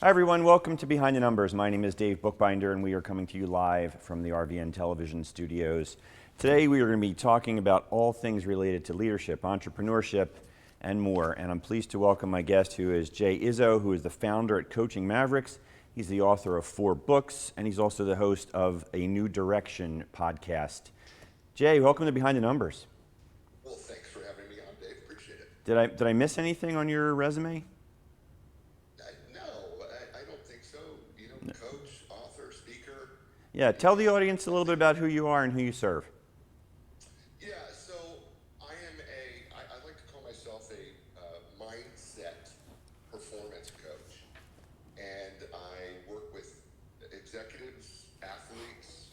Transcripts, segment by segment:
Hi everyone, welcome to Behind the Numbers. My name is Dave Bookbinder and we are coming to you live from the RVN television studios. Today we are going to be talking about all things related to leadership, entrepreneurship, and more. And I'm pleased to welcome my guest who is Jay Izso, who is the founder at Coaching Mavericks. He's the author of 4 books and he's also the host of a New Direction podcast. Jay, welcome to Behind the Numbers. Well, thanks for having me on, Dave. Appreciate it. Did I miss anything on your resume? No, I don't think so. You know, coach, author, speaker. Yeah, tell the audience a little bit about who you are and who you serve. Yeah, so I like to call myself a mindset performance coach. And I work with executives, athletes,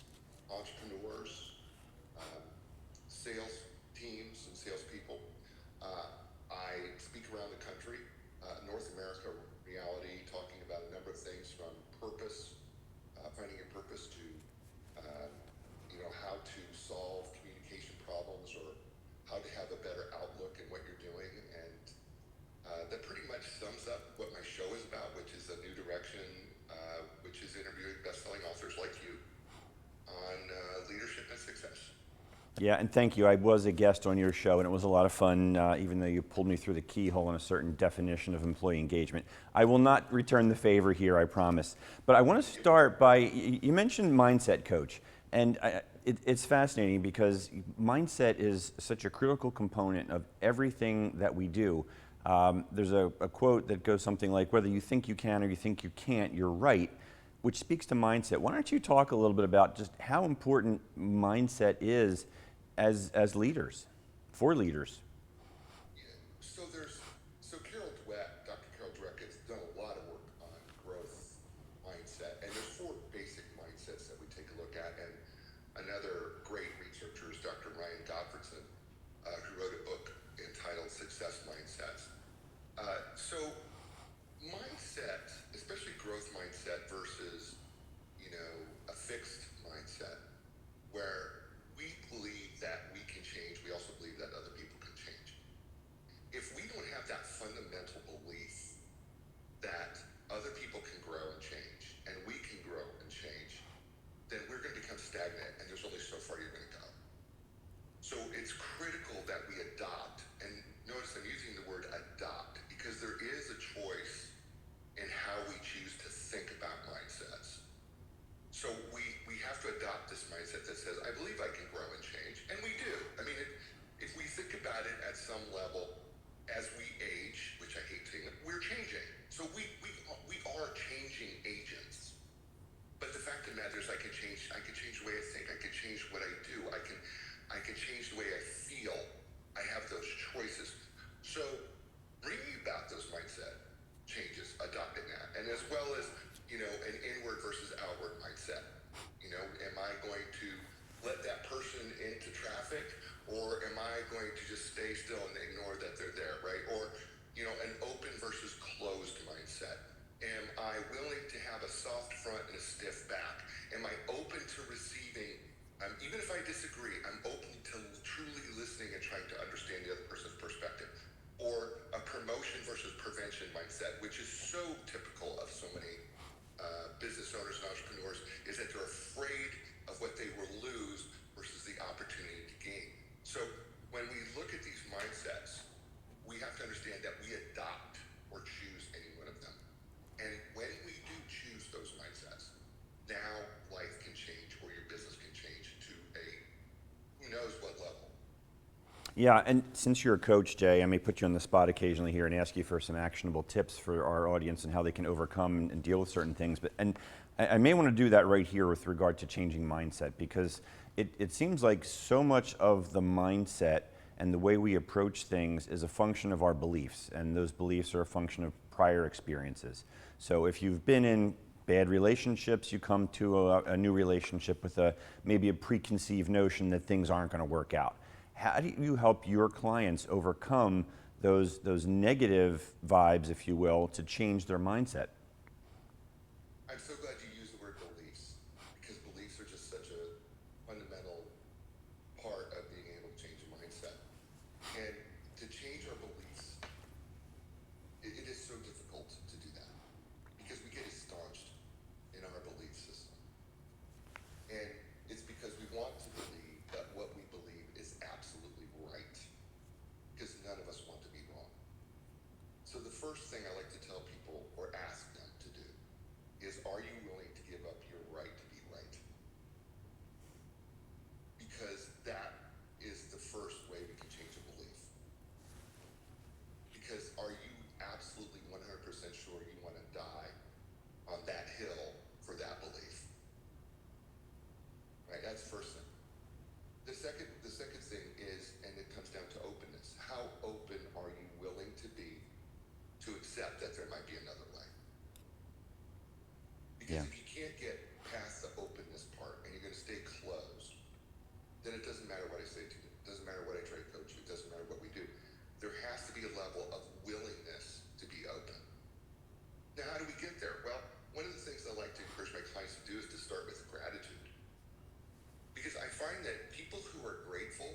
entrepreneurs, sales teams, and salespeople. I speak around the country, North America reality, talking about a number of things from purpose, finding your purpose to, how to solve communication problems or how to have a better outlook in what you're doing. And that pretty much sums up what my show is about, which is a New Direction, which is interviewing best-selling authors like you on leadership and success. Yeah, and thank you. I was a guest on your show, and it was a lot of fun, even though you pulled me through the keyhole on a certain definition of employee engagement. I will not return the favor here, I promise. But I want to start by, you mentioned mindset coach, and it's fascinating because mindset is such a critical component of everything that we do. There's a quote that goes something like, whether you think you can or you think you can't, you're right, which speaks to mindset. Why don't you talk a little bit about just how important mindset is as leaders, for leaders? Yeah. So Dr. Carol Dweck has done a lot of work on growth mindset, and there's 4 basic mindsets that we take a look at. And another great researcher is Dr. Ryan Gottfredson, who wrote a book entitled Success Mindsets. So mindset, especially growth mindset versus, a fixed mindset, where we believe that we can change, we also believe that other people can change. If we don't have that fundamental belief that other people can grow and change, and we can grow and change, then we're going to become stagnant, and there's only so far you're going to go. So it's critical that we adopt, and notice I'm using the word adopt, because there is a choice in how we choose to think about mindsets. So we have to adopt this mindset that says, I believe I can grow and change, and we do. I mean, if we think about it at some level, as we age, which I hate saying, we're changing. So we are changing agents. But the fact of the matter is I can change the way I think, I can change what I do, I can change the way I feel. I have those choices. So bringing about those mindset changes, adopting that, and as well as, an inward versus outward mindset. Am I going to let that person into traffic, or am I going to just stay still and ignore that they're there, right? Or, an open versus closed mindset. Am I willing to have a soft front and a stiff back? Am I open to receiving, even if I disagree, I'm open to truly listening and trying to understand the other person's perspective? Or a promotion versus prevention mindset, which is so typical of so many business owners and entrepreneurs, is that they're afraid of what they will lose versus the opportunity to gain. So when we look at these mindsets, we have to understand that we adopt or choose any one of them. And when we do choose those mindsets, now life can change, or your business can change to a who knows what level. Yeah, and since you're a coach, Jay, I may put you on the spot occasionally here and ask you for some actionable tips for our audience and how they can overcome and deal with certain things. And I may want to do that right here with regard to changing mindset, because it seems like so much of the mindset and the way we approach things is a function of our beliefs, and those beliefs are a function of prior experiences. So if you've been in bad relationships, you come to a new relationship with maybe a preconceived notion that things aren't going to work out. How do you help your clients overcome those negative vibes, if you will, to change their mindset? I'm so glad you used the word beliefs, because beliefs are just such a fundamental part of being able to change a mindset. And to change our beliefs, it is so difficult to do that, because we get Because Yeah. if you can't get past the openness part and you're going to stay closed, then it doesn't matter what I say to you. It doesn't matter what I try to coach you. It doesn't matter what we do. There has to be a level of willingness to be open. Now, how do we get there? Well, one of the things I like to encourage my clients to do is to start with gratitude. Because I find that people who are grateful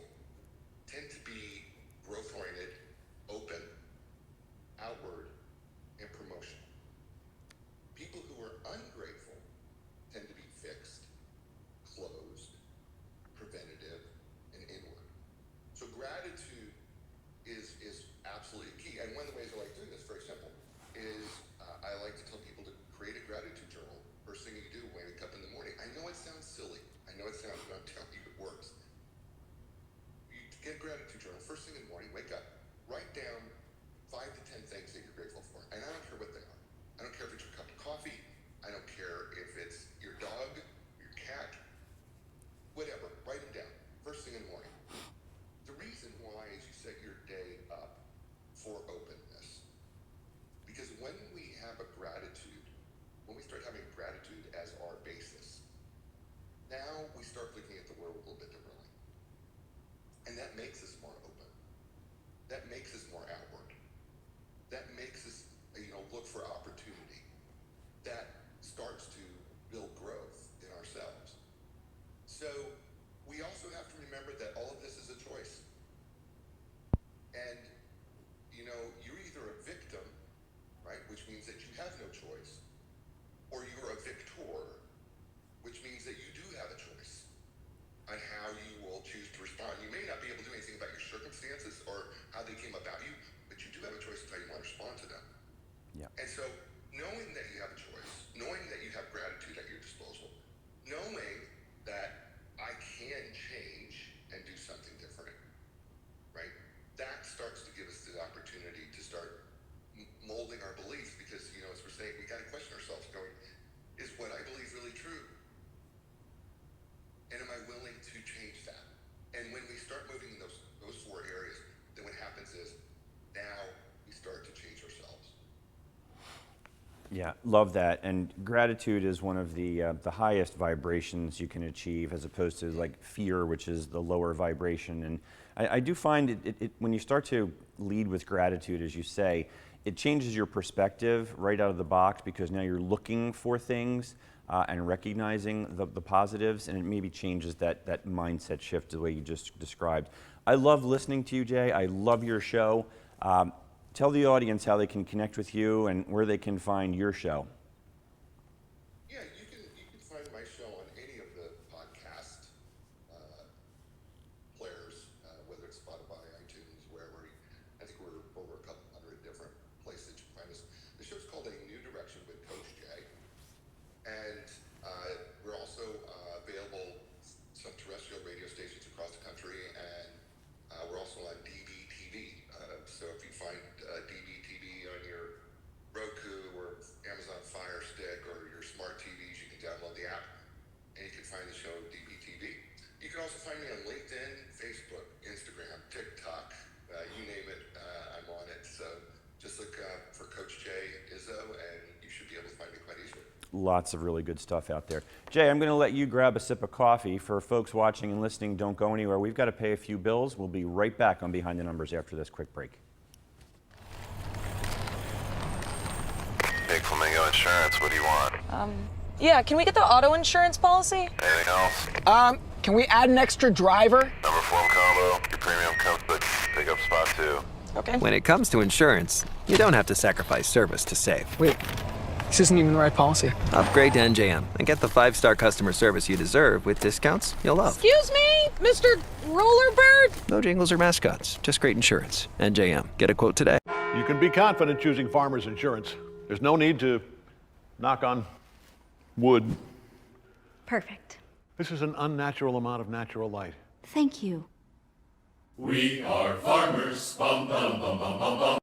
tend to be growth-oriented, open, outward, and promotional. People who are ungrateful tend to be fixed, closed, preventative, and inward. So gratitude is absolutely key. And one of the ways I like doing this, very simple, is I like to tell people to create a gratitude journal first thing you do when you wake up in the morning. I know it sounds silly. I know it sounds, but I'm telling you it works. You get a gratitude journal first thing in the morning, wake up, write down 5 to 10 things that you're grateful for. And I don't care what they are. I don't care if it's your cup of coffee. I don't care if it's your dog, your cat, whatever. Write them down first thing in the morning. The reason why is you set your day up for openness. Because when we have a gratitude, when we start having gratitude as our basis, now we start looking at the world a little bit differently. And that makes us more open. That makes us more outward. That makes us, look for opportunity. That starts to build growth in ourselves. So we also have to remember that all of this is a choice. And, you're either a victim, right, which means that you have no choice, or you're a victor, which means that you do have a choice on how you will choose to respond. You may not be able to do anything about your circumstances or how they came about you, but you do have a choice of how you want to respond to them. Yeah. And so knowing that you have a choice, knowing that you have gratitude at your disposal, knowing that I can change and do something different, right? That starts to give us the opportunity to start molding our beliefs because, as we're saying, we got to question ourselves going, is what I believe really true? And am I willing to change that? And when we start moving in those 4 areas, then what happens is now we start to change ourselves. Yeah, love that. And gratitude is one of the highest vibrations you can achieve, as opposed to like fear, which is the lower vibration. And I do find it when you start to lead with gratitude, as you say, it changes your perspective right out of the box, because now you're looking for things and recognizing the positives, and it maybe changes that mindset shift the way you just described. I love listening to you, Jay. I love your show. Tell the audience how they can connect with you and where they can find your show. Yeah, you can find my show on any of the podcast players, whether it's Spotify, iTunes, wherever. I think we're over a couple hundred different places you can find us. The show's called A New Direction with Coach Jay, and we're also available some terrestrial radio stations across the country, and we're also on DBTV. So if you find DBTV on your Roku or Amazon Fire Stick or your smart TVs, you can download the app and you can find the show DBTV. You can also find me on LinkedIn, Facebook, Instagram, TikTok, you name it, I'm on it. So just look for Coach Jay Izso and you should be able to find me quite easily. Lots of really good stuff out there. Jay, I'm going to let you grab a sip of coffee. For folks watching and listening, don't go anywhere. We've got to pay a few bills. We'll be right back on Behind the Numbers after this quick break. Big Flamingo Insurance, what do you want? Yeah, can we get the auto insurance policy? Anything else? Can we add an extra driver? Number form combo, your premium comes with pickup spot 2. Okay. When it comes to insurance, you don't have to sacrifice service to save. Wait, this isn't even the right policy. Upgrade to NJM and get the 5-star customer service you deserve with discounts you'll love. Excuse me, Mr. Rollerbird? No jingles or mascots, just great insurance. NJM. Get a quote today. You can be confident choosing Farmers Insurance. There's no need to knock on wood. Perfect. This is an unnatural amount of natural light. Thank you. We are farmers. Bum, bum, bum, bum, bum, bum.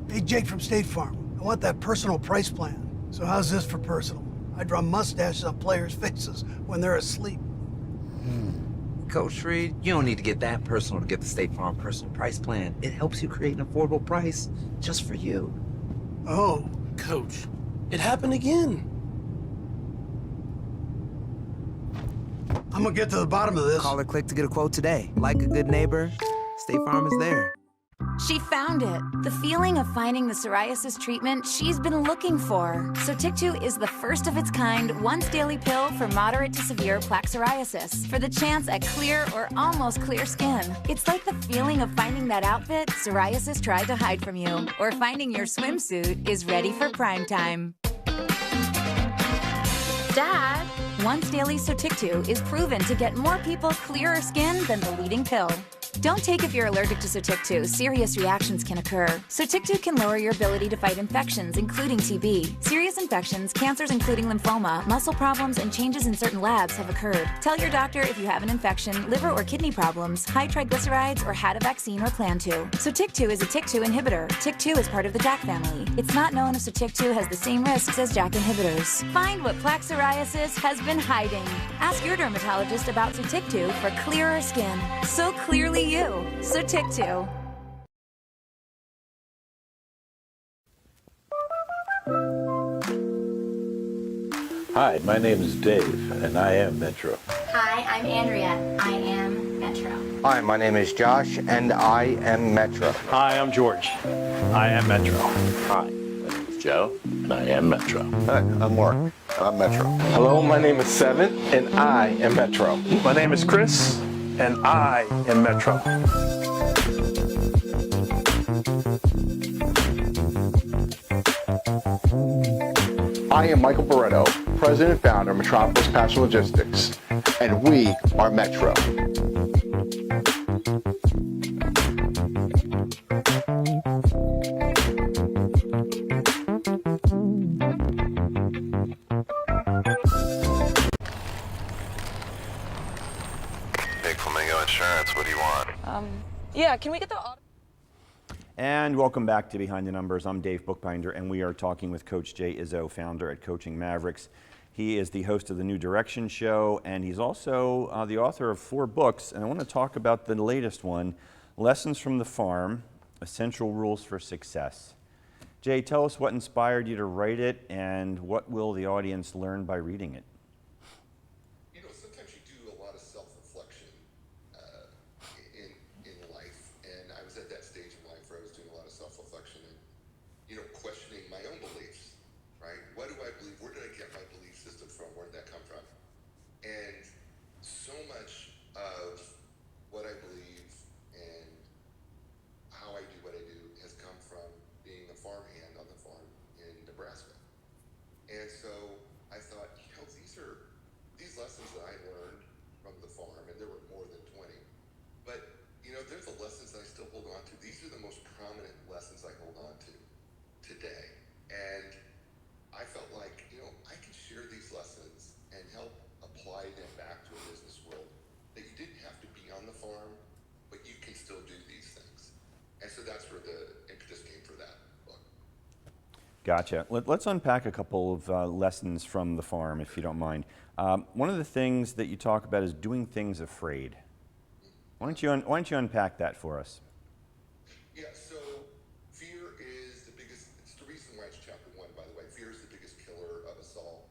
Hey, Jake from State Farm. I want that personal price plan. So how's this for personal? I draw mustaches on players' faces when they're asleep. Coach Reed, you don't need to get that personal to get the State Farm personal price plan. It helps you create an affordable price just for you. Oh. Coach, It happened again. I'm gonna get to the bottom of this. Call or click to get a quote today. Like a good neighbor, State Farm is there. She found it. The feeling of finding the psoriasis treatment she's been looking for. Sotyktu is the first of its kind once-daily pill for moderate to severe plaque psoriasis for the chance at clear or almost clear skin. It's like the feeling of finding that outfit psoriasis tried to hide from you, or finding your swimsuit is ready for prime time. Dad! Once daily Sotyktu is proven to get more people clearer skin than the leading pill. Don't take if you're allergic to Sotyktu. Serious reactions can occur. Sotyktu can lower your ability to fight infections, including TB. Serious infections, cancers including lymphoma, muscle problems, and changes in certain labs have occurred. Tell your doctor if you have an infection, liver or kidney problems, high triglycerides, or had a vaccine or plan to. Sotyktu is a TYK2 inhibitor. TYK2 is part of the JAK family. It's not known if Sotyktu has the same risks as JAK inhibitors. Find what plaque psoriasis has been hiding. Ask your dermatologist about Sotyktu for clearer skin. So clearly you. Sotyktu. Hi, my name is Dave, and I am Metro. Hi, I'm Andrea. I am Metro. Hi, my name is Josh, and I am Metro. Hi, I'm George. I am Metro. Hi, my name is Joe, and I am Metro. Hi, I'm Mark, and I'm Metro. Hello, my name is Seven, and I am Metro. My name is Chris, and I am Metro. I am Michael Barretto, President and Founder of Metropolis Passenger Logistics, and we are Metro. Big Flamingo Insurance, what do you want? Yeah, can we get the auto? And welcome back to Behind the Numbers. I'm Dave Bookbinder, and we are talking with Coach Jay Izso, founder at Coaching Mavericks. He is the host of the New Direction Show, and he's also the author of 4 books. And I want to talk about the latest one, Lessons from the Farm, Essential Rules for Success. Jay, tell us what inspired you to write it, and what will the audience learn by reading it? You know, sometimes you do a lot of self-reflection in life, and I was at that stage in life where I was doing a lot of self-reflection and, you know, questioning my own beliefs, right? What do I believe? Where did I get my belief system from? Where did that come from? And so much of what I believe and how I do what I do has come from being a farmhand on the farm in Nebraska. And so I thought, you know, these lessons that I learned from the farm, and there were more than 20, but, you know, there's the lessons that I still hold on to. These are the most prominent lessons I hold on to today. And I felt like, you know, I could share these lessons and help apply them back to a business world, that you didn't have to be on the farm, but you can still do these things. And so that's where the impetus came for that book. Gotcha. Let's unpack a couple of lessons from the farm, if you don't mind. One of the things that you talk about is doing things afraid. Why don't you unpack that for us? Yeah, so fear is the biggest, it's the reason why it's chapter 1, by the way. Fear is the biggest killer of us all.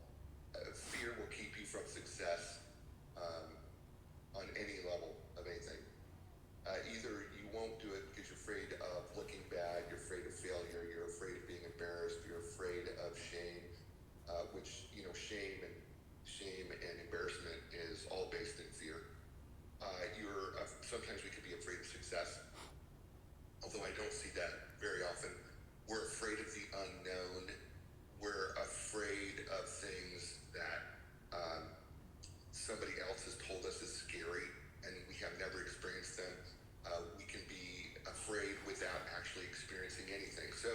Fear will keep you from success on any level of anything. Either you won't do it because you're afraid of looking bad, you're afraid of failure, you're afraid of being embarrassed, you're afraid of shame, which, you know, shame and embarrassment is all based in fear. Sometimes we could be afraid of success, although I don't see that very often. We're afraid of the unknown. We're afraid of things that somebody else has told us is scary, and we have never experienced them. We can be afraid without actually experiencing anything. So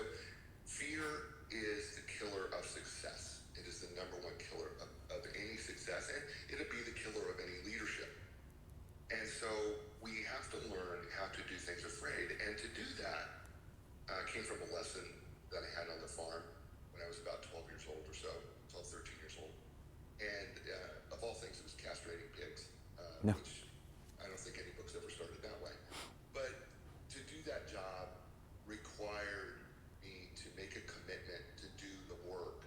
fear is the killer of success. It is the number 1 killer of any success, and it'll be the killer of any leadership. And so we have to learn how to do things afraid. And to do that came from a lesson that I had on the farm when I was about 12 years old or so, 12, 13 years old. And of all things, it was castrating pigs, which I don't think any book's ever started that way. But to do that job required me to make a commitment to do the work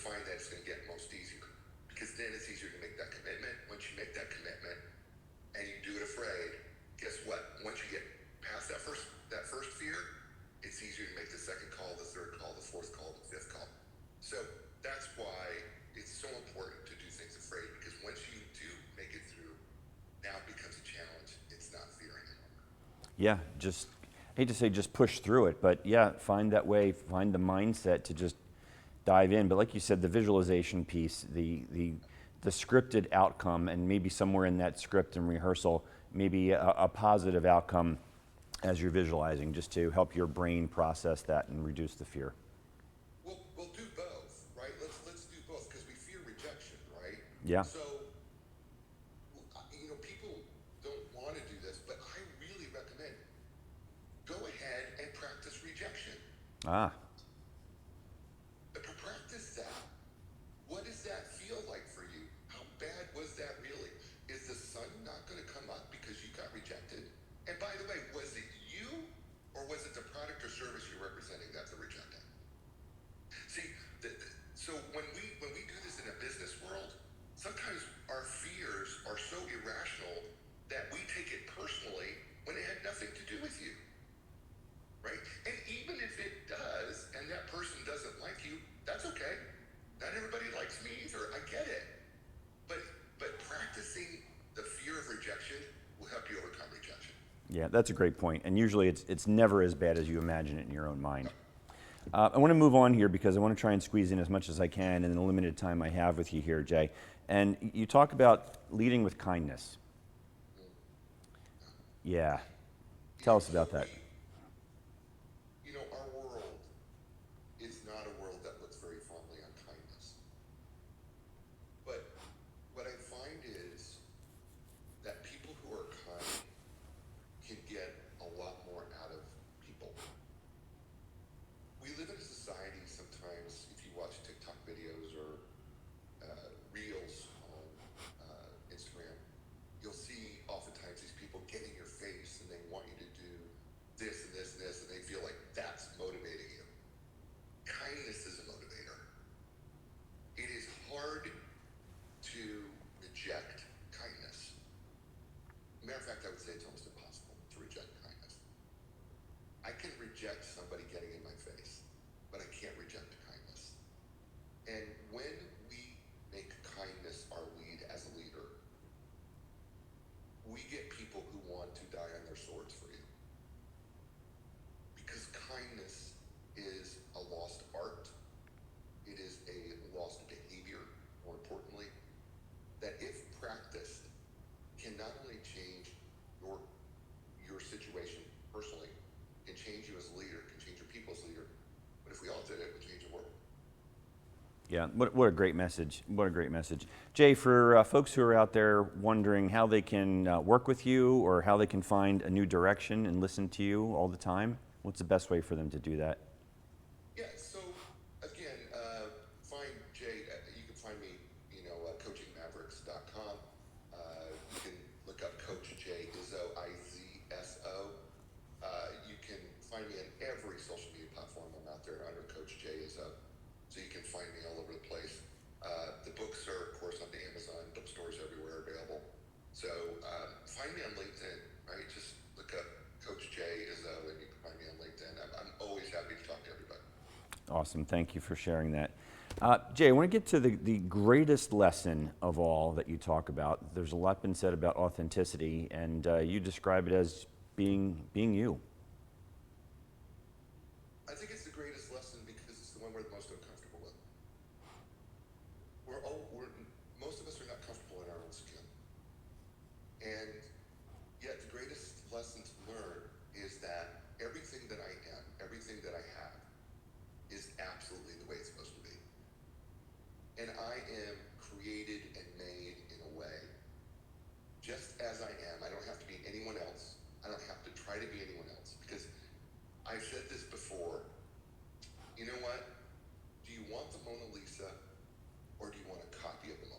find that it's going to get most easier, because then it's easier to make that commitment. Once you make that commitment and you do it afraid, guess what? Once you get past that first fear, it's easier to make the second call, the third call, the fourth call, the fifth call. So that's why it's so important to do things afraid, because once you do make it through, now it becomes a challenge. It's not fear anymore. Yeah, just hate to say just push through it, but yeah, find that way, find the mindset to just dive in. But like you said, the visualization piece, the scripted outcome, and maybe somewhere in that script and rehearsal, maybe a positive outcome as you're visualizing, just to help your brain process that and reduce the fear. We'll do both, right? Let's do both, because we fear rejection, right? Yeah. So, people don't want to do this, but I really recommend go ahead and practice rejection. Ah. Practice that. What does that feel like for you? How bad was that really? Is the sun not going to come up because you got rejected? And by the way, was it you, or was it the product or service you're representing that's the rejecting? See, so when we do this in a business world, sometimes our fears are so irrational that we take it personally when it had nothing to do with you, right? And even if it does, and that person doesn't like you, that's okay. Not everybody likes me either. I get it. But practicing the fear of rejection will help you overcome rejection. Yeah, that's a great point. And usually it's never as bad as you imagine it in your own mind. I want to move on here because I want to try and squeeze in as much as I can in the limited time I have with you here, Jay. And you talk about leading with kindness. Yeah. Tell us about that. Our world is not a world that looks very fondly on kindness. But what I find is that people who are kind can get a lot more out of people. We live in a society sometimes, if you watch TikTok videos or Reels on Instagram, you'll see oftentimes these people get in your face and they want you to do this and this and this, and they feel like that's motivating you. Kindness is a motivator. It is hard to reject kindness. Matter of fact, I would say it's almost impossible to reject kindness. I can reject somebody getting in my face, but I can't reject kindness. And when we make kindness our lead as a leader, we get people who want to die on their swords for you. Because kindness is a lost art. It is a lost behavior, more importantly, that if practiced, can not only change your situation personally, can change you as a leader, can change your people as a leader, but if we all did it, it would change the world. Yeah, what a great message. What a great message. Jay, for folks who are out there wondering how they can work with you or how they can find a new direction and listen to you all the time, what's the best way for them to do that? Yeah, so again, find Jay, you can find me, coachingmavericks.com. You can look up Coach Jay Izso, Izso. You can find me on every social media platform. I'm out there under Coach Jay Izso. So you can find me all over the place. The books are, of course, on the Amazon bookstores everywhere available. So find me on LinkedIn, right? Just look up Coach Jay Izso and you can find me on LinkedIn. I'm always happy to talk to everybody. Awesome. Thank you for sharing that. Jay, I want to get to the greatest lesson of all that you talk about. There's a lot been said about authenticity, and you describe it as being you. I think it's the greatest lesson because it's the one we're the most uncomfortable with. Most of us are not comfortable in our own skin. And yet the greatest lesson to learn is that everything that I am, everything that I have, is absolutely the way it's supposed to be. And I am created and made in a way, just as I am. I don't have to be anyone else. I don't have to try to be anyone else. Because I've said this before, you know what? Do you want the Mona Lisa or do you want a copy of the Mona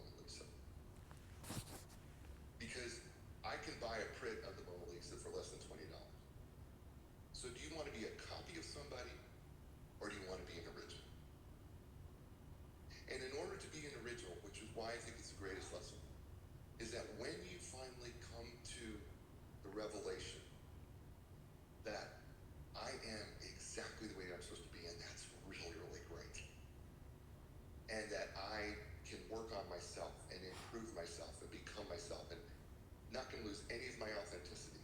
why I think it's the greatest lesson, is that when you finally come to the revelation that I am exactly the way I'm supposed to be, and that's really, really great, and that I can work on myself and improve myself and become myself and not going to lose any of my authenticity,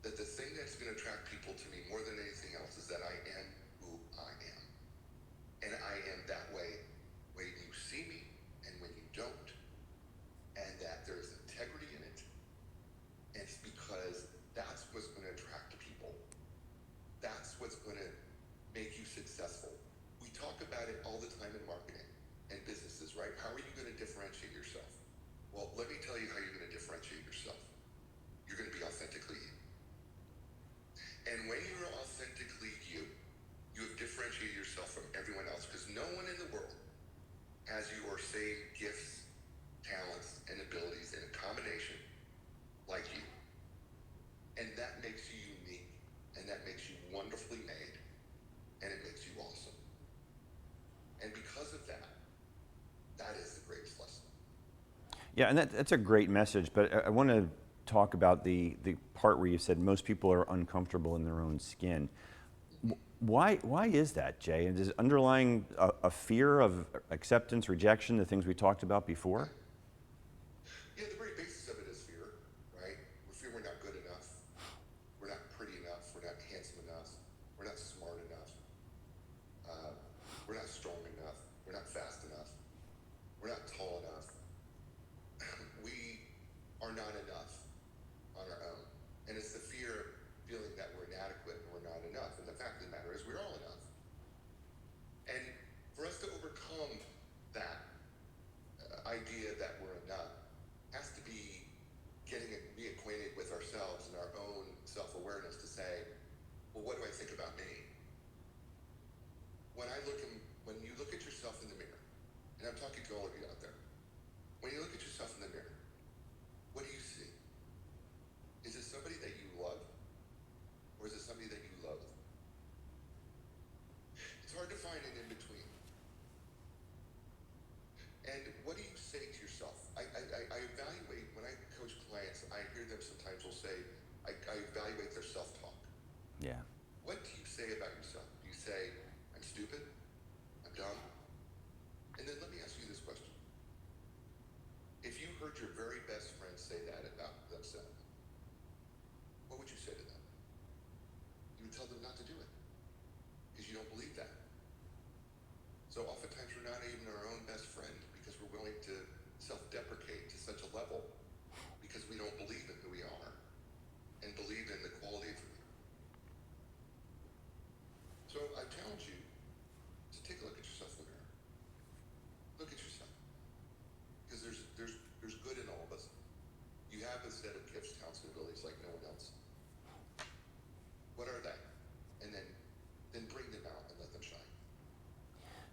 that the thing that's going to attract people to me more than anything else is that I am who I am. And I am that way when you see me and when you don't, and that there's integrity in it. And it's because that's what's going to attract people. That's what's going to make you successful. We talk about it all the time in marketing and businesses, right? How are you going to differentiate yourself? Well, let me tell you how you're going to differentiate yourself. You're going to be authentically you. And when you're authentically you, you have differentiated yourself from everyone else, because no one in the world has your same gifts, talents, and abilities in a combination like you. And that makes you unique, and that makes you wonderfully made, and it makes you awesome. And because of that, that is the greatest lesson. Yeah, and that's a great message, but I want to talk about the part where you said most people are uncomfortable in their own skin. Why is that, Jay? And is it underlying a fear of acceptance, rejection, the things we talked about before? Yeah, the very basis of it is fear, right? We fear we're not good enough, we're not pretty enough, we're not handsome enough, we're not smart enough, we're not strong enough, we're not fast enough, we're not tall enough. We are not enough on our own. And it's the fear of feeling that we're inadequate and we're not enough. And the fact of the matter is we're all enough. And for us to overcome that idea that we're enough has to be getting reacquainted with ourselves and our own self-awareness to say, well, what do I think about me? When you look at yourself in the mirror, and I'm talking to all of you out there, when you look at yourself in the mirror, what do you see? Is it somebody that you love? Or is it somebody that you loathe? It's hard to find an in-between. And what do you say to yourself? I evaluate, when I coach clients, I hear them sometimes will say, I evaluate their self-talk. Yeah. What do you say about yourself? Do you say, I'm stupid? I'm dumb? And then let me ask you this question. If you heard your very best friend say that about themselves, what would you say to them? You would tell them not to do it, because you don't believe that. So oftentimes we're not even our own best friend, because we're willing to self-deprecate to such a level because we don't believe in who we are and believe in the quality of who we are. So I challenge you to take a look at yourself in the mirror. Look at yourself. Because there's good in all of us. You have a set of gifts, talents, and abilities like no one else. What are they? And then bring them out and let them shine.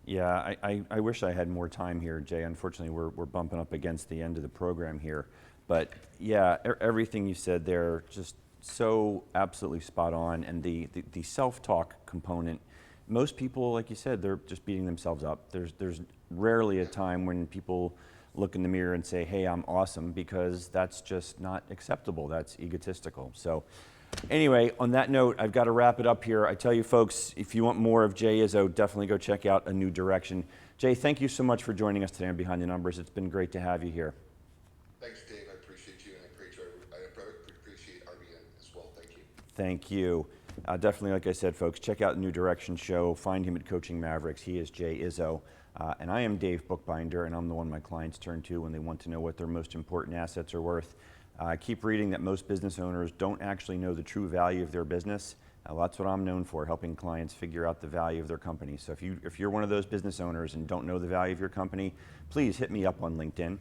Yeah, I wish I had more time here, Jay. Unfortunately, we're bumping up against the end of the program here. But yeah, everything you said there, just so absolutely spot on. And the self-talk component, most people, like you said, they're just beating themselves up. There's rarely a time when people look in the mirror and say, hey, I'm awesome, because that's just not acceptable. That's egotistical. So anyway, on that note, I've got to wrap it up here. I tell you folks, if you want more of Jay Izso, definitely go check out A New Direction. Jay, thank you so much for joining us today on Behind the Numbers. It's been great to have you here. Thanks, Dave. I appreciate you, and I appreciate RBN as well. Thank you. Thank you. Definitely, like I said, folks, check out New Direction Show. Find him at Coaching Mavericks. He is Jay Izso. And I am Dave Bookbinder, and I'm the one my clients turn to when they want to know what their most important assets are worth. I keep reading that most business owners don't actually know the true value of their business. That's what I'm known for, helping clients figure out the value of their company. So if you're one of those business owners and don't know the value of your company, please hit me up on LinkedIn.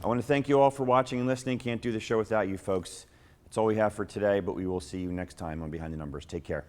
I want to thank you all for watching and listening. Can't do the show without you folks. That's all we have for today, but we will see you next time on Behind the Numbers. Take care.